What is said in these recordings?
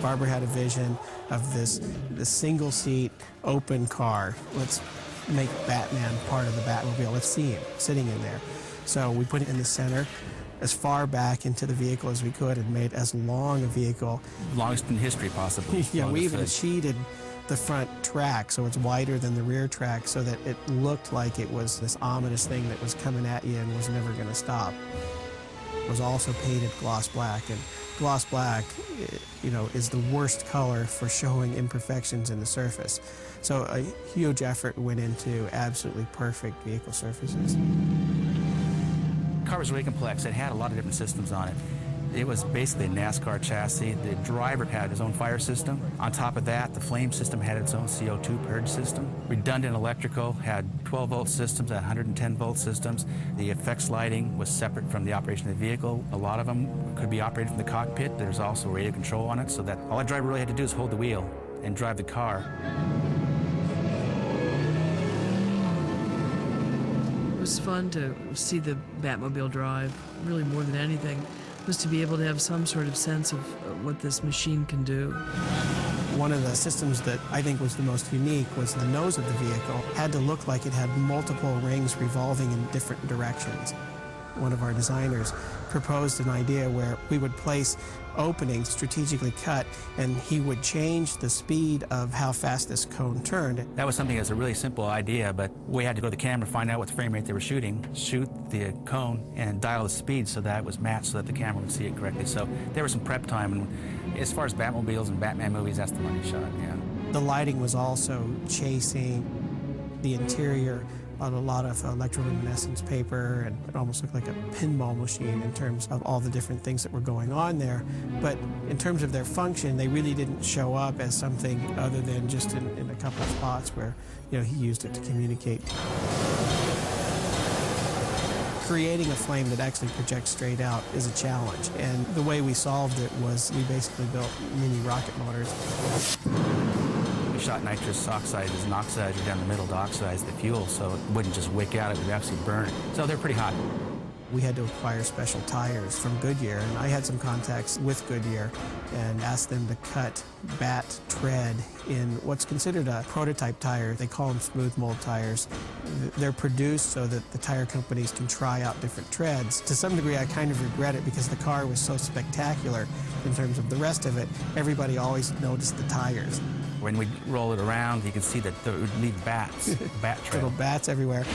Barbara had a vision of this single-seat, open car. Let's make Batman part of the Batmobile. Let's see him sitting in there. So we put it in the center, as far back into the vehicle as we could, and made as long a vehicle. Longest in history, possibly. Yeah, we even sheeted the front track so it's wider than the rear track so that it looked like it was this ominous thing that was coming at you and was never going to stop. It was also painted gloss black, and gloss black, you know, is the worst color for showing imperfections in the surface. So a huge effort went into absolutely perfect vehicle surfaces. The car was really complex. It had a lot of different systems on it. It was basically a NASCAR chassis. The driver had his own fire system. On top of that, the flame system had its own CO2 purge system. Redundant electrical had 12-volt systems, 110-volt systems. The effects lighting was separate from the operation of the vehicle. A lot of them could be operated from the cockpit. There's also radio control on it, so that all the driver really had to do is hold the wheel and drive the car. It was fun to see the Batmobile drive, really more than anything, was to be able to have some sort of sense of what this machine can do. One of the systems that I think was the most unique was the nose of the vehicle had to look like it had multiple rings revolving in different directions. One of our designers proposed an idea where we would place openings strategically cut, and he would change the speed of how fast this cone turned. That was something that's a really simple idea, but we had to go to the camera, find out what the frame rate they were shooting, shoot the cone, and dial the speed so that it was matched so that the camera would see it correctly. So there was some prep time, and as far as Batmobiles and Batman movies, that's the money shot, yeah. The lighting was also chasing the interior on a lot of electroluminescence paper, and it almost looked like a pinball machine in terms of all the different things that were going on there. But in terms of their function, they really didn't show up as something other than just in a couple of spots where, you know, he used it to communicate. Creating a flame that actually projects straight out is a challenge, and the way we solved it was we basically built mini rocket motors. We shot nitrous oxide as an oxidizer down the middle to oxidize the fuel so it wouldn't just wick out, it would actually burn. So they're pretty hot. We had to acquire special tires from Goodyear, and I had some contacts with Goodyear and asked them to cut bat tread in what's considered a prototype tire. They call them smooth mold tires. They're produced so that the tire companies can try out different treads. To some degree, I kind of regret it because the car was so spectacular in terms of the rest of it. Everybody always noticed the tires. When we roll it around, you can see that it would leave bats, bat trail. Little bats everywhere.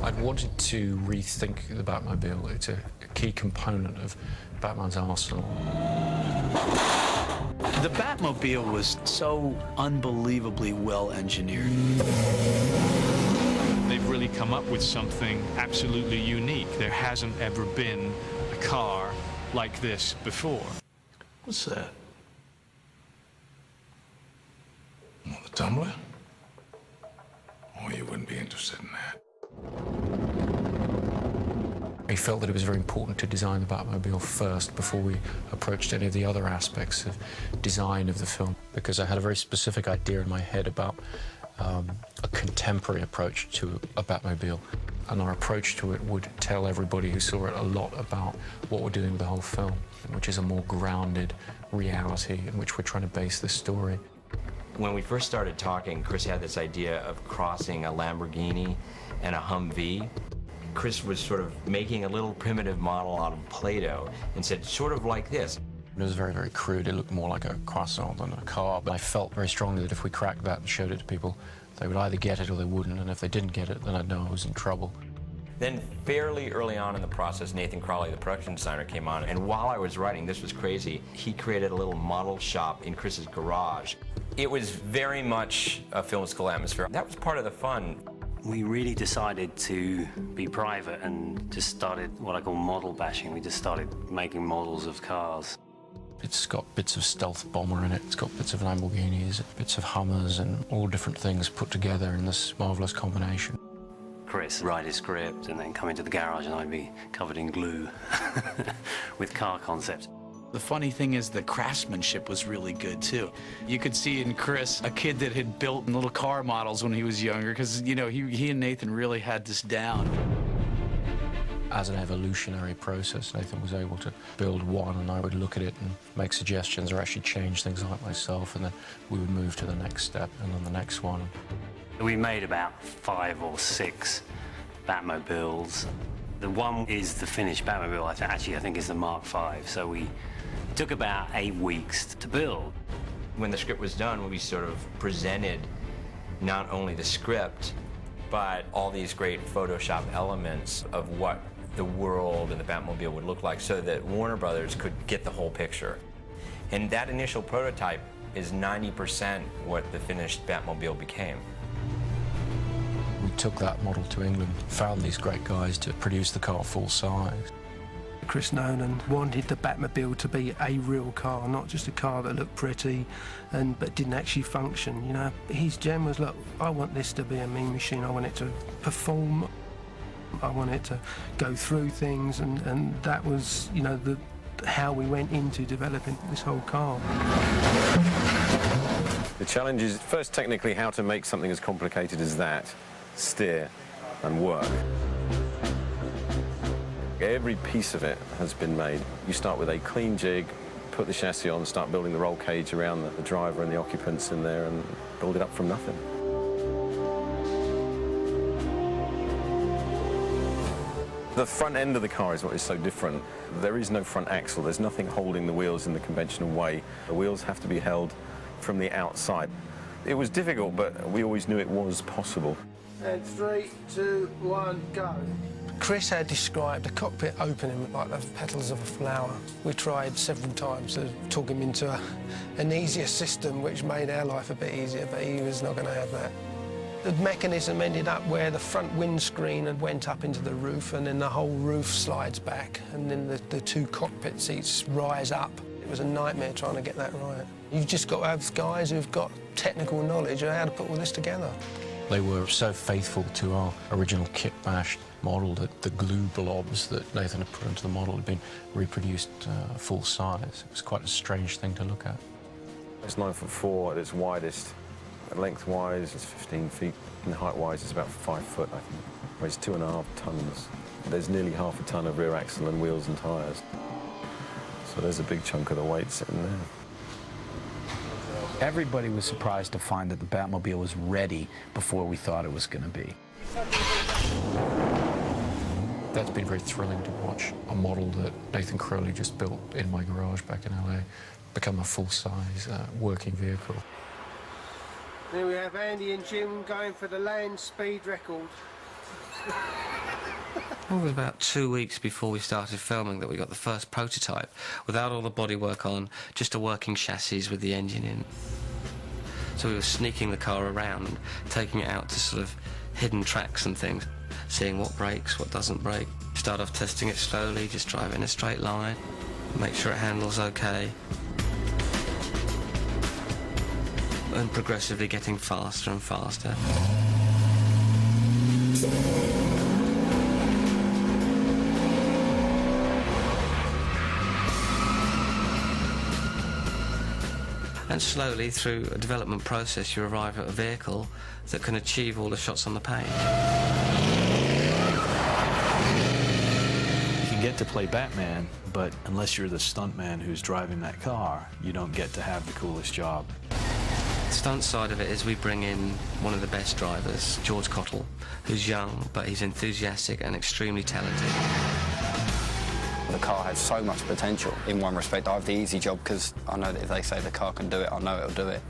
I'd wanted to rethink the Batmobile. It's a key component of Batman's arsenal. The Batmobile was so unbelievably well engineered. They've really come up with something absolutely unique. There hasn't ever been a car like this before. What's that? Well, the tumbler? Oh, you wouldn't be interested in that. I felt that it was very important to design the Batmobile first before we approached any of the other aspects of design of the film, because I had a very specific idea in my head about a contemporary approach to a Batmobile. And our approach to it would tell everybody who saw it a lot about what we're doing with the whole film, which is a more grounded reality in which we're trying to base this story. When we first started talking, Chris had this idea of crossing a Lamborghini and a Humvee. Chris was sort of making a little primitive model out of Play-Doh and said, sort of like this. It was very, very crude. It looked more like a croissant than a car. But I felt very strongly that if we cracked that and showed it to people, they would either get it or they wouldn't. And if they didn't get it, then I'd know I was in trouble. Then fairly early on in the process, Nathan Crowley, the production designer, came on. And while I was writing, this was crazy, he created a little model shop in Chris's garage. It was very much a film school atmosphere. That was part of the fun. We really decided to be private and just started what I call model bashing. We just started making models of cars. It's got bits of stealth bomber in it, it's got bits of Lamborghinis, bits of Hummers, and all different things put together in this marvelous combination. Chris write his script and then come into the garage and I'd be covered in glue with car concepts. The funny thing is the craftsmanship was really good too. You could see in Chris a kid that had built little car models when he was younger, because you know he and Nathan really had this down. As an evolutionary process, Nathan was able to build one, and I would look at it and make suggestions or actually change things like myself, and then we would move to the next step and then the next one. We made about 5 or 6 Batmobiles. The one is the finished Batmobile, I think is the Mark V, so we took about 8 weeks to build. When the script was done, we sort of presented not only the script, but all these great Photoshop elements of what the world and the Batmobile would look like, so that Warner Brothers could get the whole picture. And that initial prototype is 90% what the finished Batmobile became. We took that model to England, found these great guys to produce the car full size. Chris Nolan wanted the Batmobile to be a real car, not just a car that looked pretty but didn't actually function. You know, his gem was, look, I want this to be a mean machine. I want it to perform. I want it to go through things, and that was, you know, how we went into developing this whole car. The challenge is first technically how to make something as complicated as that steer and work. Every piece of it has been made. You start with a clean jig, put the chassis on, start building the roll cage around the driver and the occupants in there, and build it up from nothing. The front end of the car is what is so different. There is no front axle. There's nothing holding the wheels in the conventional way. The wheels have to be held from the outside. It was difficult, but we always knew it was possible. And 3, 2, 1, go. Chris had described the cockpit opening like the petals of a flower. We tried several times to talk him into an easier system, which made our life a bit easier, but he was not going to have that. The mechanism ended up where the front windscreen had went up into the roof, and then the whole roof slides back, and then the 2 cockpit seats rise up. It was a nightmare trying to get that right. You've just got to have guys who've got technical knowledge of how to put all this together. They were so faithful to our original kit bash model that the glue blobs that Nathan had put into the model had been reproduced full size. It was quite a strange thing to look at. It's 9'4" at its widest. Lengthwise, it's 15 feet, and height-wise, it's about 5 foot, I think. It weighs 2.5 tons. There's nearly half a ton of rear axle and wheels and tyres. So there's a big chunk of the weight sitting there. Everybody was surprised to find that the Batmobile was ready before we thought it was going to be. That's been very thrilling to watch a model that Nathan Crowley just built in my garage back in LA become a full-size working vehicle. Here we have Andy and Jim going for the land speed record. It was about 2 weeks before we started filming that we got the first prototype, without all the bodywork on, just a working chassis with the engine in. So we were sneaking the car around, taking it out to sort of hidden tracks and things, seeing what brakes, what doesn't brake. Start off testing it slowly, just drive in a straight line, make sure it handles okay. And progressively getting faster and faster. And slowly, through a development process, you arrive at a vehicle that can achieve all the shots on the page. You can get to play Batman, but unless you're the stuntman who's driving that car, you don't get to have the coolest job. The stunt side of it is we bring in one of the best drivers, George Cottle, who's young, but he's enthusiastic and extremely talented. The car has so much potential. In one respect, I have the easy job because I know that if they say the car can do it, I know it'll do it.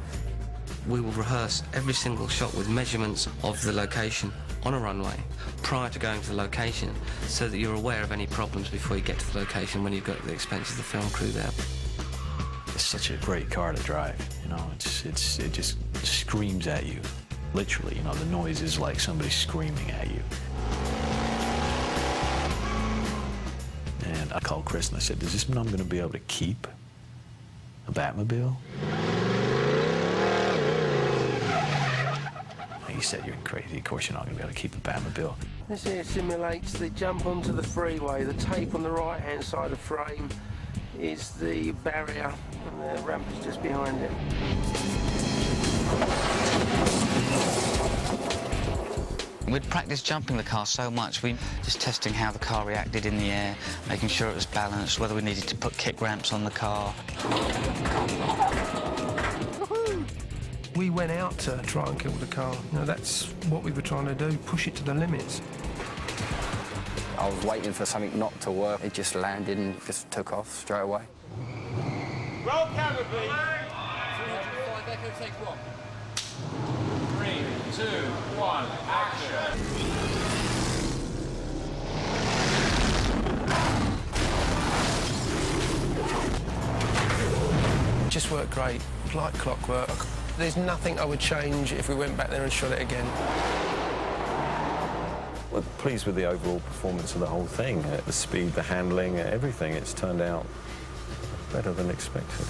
We will rehearse every single shot with measurements of the location on a runway prior to going to the location, so that you're aware of any problems before you get to the location when you've got the expense of the film crew there. It's such a great car to drive, you know, it just screams at you. Literally, you know, the noise is like somebody screaming at you. And I called Chris and I said, does this mean I'm going to be able to keep a Batmobile? He said, "You're crazy. Of course you're not going to be able to keep a Batmobile." This here simulates the jump onto the freeway. The tape on the right-hand side of the frame is the barrier, and the ramp is just behind it. We'd practiced jumping the car so much, we just testing how the car reacted in the air, making sure it was balanced, whether we needed to put kick ramps on the car. We went out to try and kill the car. You know, that's what we were trying to do, push it to the limits. I was waiting for something not to work. It just landed and just took off straight away. Roll camera, please. 305, Echo, take one. 3, 2, 1, action. Just worked great, like clockwork. There's nothing I would change if we went back there and shot it again. We're pleased with the overall performance of the whole thing. The speed, the handling, everything. It's turned out better than expected.